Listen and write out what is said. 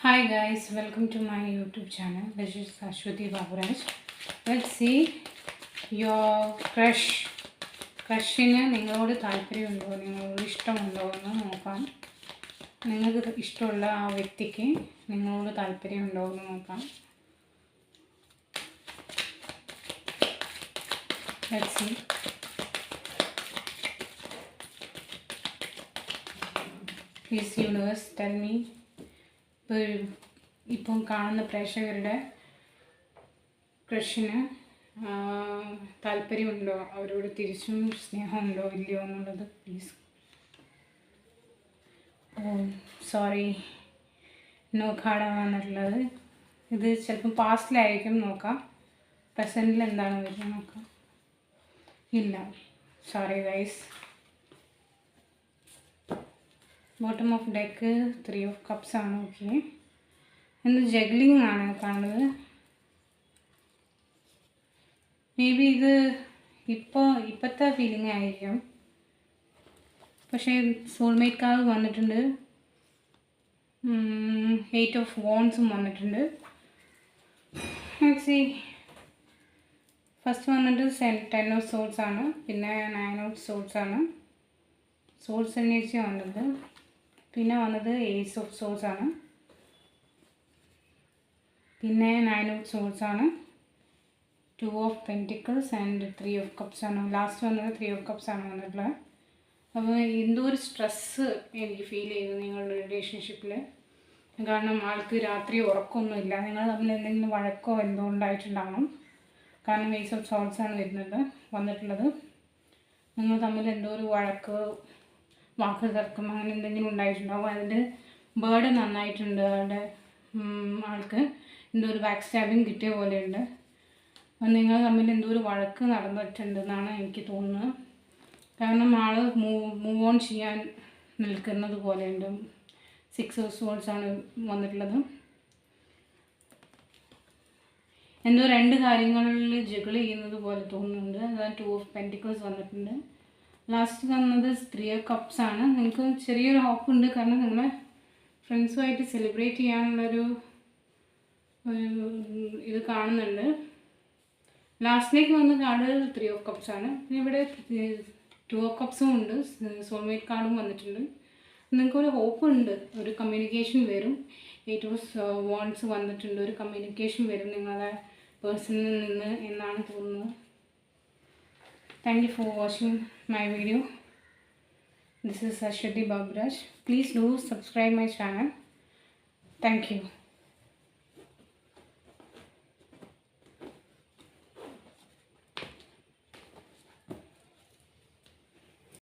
Hi guys, welcome to my YouTube channel. This is Ashwati Baburaj. Let's see your crush. ക്രഷിന് നിങ്ങളോട് താല്പര്യമുണ്ടോ, നിങ്ങളോട് ഇഷ്ടമുണ്ടോ എന്ന് നോക്കാം. നിങ്ങൾക്ക് ഇഷ്ടമുള്ള ആ വ്യക്തിക്ക് നിങ്ങളോട് താല്പര്യമുണ്ടോ എന്ന് നോക്കാം. Let's see. Please universe tell me. ഇപ്പം കാണുന്ന പ്രേക്ഷകരുടെ ക്രഷിന് താല്പര്യമുണ്ടോ, അവരോട് തിരിച്ചും സ്നേഹമുണ്ടോ ഇല്ലയോ എന്നുള്ളത് പ്ലീസ്. സോറി, നോ കാർഡ് വന്നിട്ടുള്ളത്. ഇത് ചിലപ്പം പാസ്റ്റിലായിരിക്കും. നോക്കാം പ്രസൻറ്റിൽ എന്താണ് വരുന്നത് നോക്കാം. ഇല്ല, sorry guys. Bottom of deck 3 of cups ആണ്. ഓക്കെ, എന്ത് ജഗ്ലിംഗ് ആണ് കാണുന്നത്. മേ ബി ഇത് ഇപ്പോഴത്തെ ഫീലിംഗ് ആയിരിക്കും. പക്ഷേ സോൾമേറ്റ് കാർഡ് വന്നിട്ടുണ്ട്, 8 of wands വന്നിട്ടുണ്ട്. ഫസ്റ്റ് വന്നിട്ട് 10 of swords ആണ്, പിന്നെ 9 of swords ആണ്. സോൾസ് എനർജി വന്നത്. പിന്നെ വന്നത് Ace of swords ആണ്, പിന്നെ 9 of swords ആണ്, 2 of pentacles and 3 of cups ആണ്. ലാസ്റ്റ് വന്നത് 3 of cups ആണ് വന്നിട്ടുള്ളത്. അപ്പോൾ എന്തോ ഒരു സ്ട്രെസ്സ് എനിക്ക് ഫീൽ ചെയ്തു നിങ്ങളുടെ റിലേഷൻഷിപ്പിൽ. കാരണം ആൾക്ക് രാത്രി ഉറക്കമൊന്നുമില്ല. നിങ്ങൾ തമ്മിൽ എന്തെങ്കിലും വഴക്കോ എന്തോ ഉണ്ടായിട്ടുണ്ടാവണം. കാരണം Ace of swords ആണ് വന്നിട്ടുള്ളത്. നിങ്ങൾ തമ്മിൽ എന്തോ ഒരു വഴക്ക്, വാക്ക് തർക്കം അങ്ങനെ എന്തെങ്കിലും ഉണ്ടായിട്ടുണ്ടാവും. അതിൻ്റെ ബേർഡ് നന്നായിട്ടുണ്ട്. ആൾക്ക് എന്തോ ഒരു ബാക്ക് സ്റ്റാബിങ് കിട്ടിയ പോലെയുണ്ട്. നിങ്ങൾ തമ്മിൽ എന്തോ ഒരു വഴക്ക് നടന്നിട്ടുണ്ടെന്നാണ് എനിക്ക് തോന്നുന്നത്. കാരണം ആൾ മൂവ് ഓൺ ചെയ്യാൻ നിൽക്കുന്നത് പോലെയുണ്ട്. 6 of swords ആണ് വന്നിട്ടുള്ളത്. എന്തോ 2 കാര്യങ്ങളിൽ ജഗിൾ ചെയ്യുന്നത് പോലെ തോന്നുന്നുണ്ട്. അതാണ് 2 of pentacles വന്നിട്ടുണ്ട്. ലാസ്റ്റ് വന്നത് 3 of cups ആണ്. നിങ്ങൾക്ക് ചെറിയൊരു ഹോപ്പ് ഉണ്ട്. കാരണം നിങ്ങളെ ഫ്രണ്ട്സുമായിട്ട് സെലിബ്രേറ്റ് ചെയ്യാനുള്ളൊരു ഇത് കാണുന്നുണ്ട്. ലാസ്റ്റിലേക്ക് വന്ന കാർഡ് 3 of cups ആണ്. പിന്നെ ഇവിടെ 2 of cupsഉം ഉണ്ട്, സോൾമേറ്റ് കാർഡും വന്നിട്ടുണ്ട്. നിങ്ങൾക്കൊരു ഹോപ്പ് ഉണ്ട്, ഒരു കമ്മ്യൂണിക്കേഷൻ വരും. 8 of wands വന്നിട്ടുണ്ട്, ഒരു കമ്മ്യൂണിക്കേഷൻ വരും നിങ്ങളുടെ പേഴ്സണിൽ നിന്ന് എന്നാണ് തോന്നുന്നത്. Thank you for watching my video. This is Ashwati Baburaj. Please do subscribe my channel. Thank you.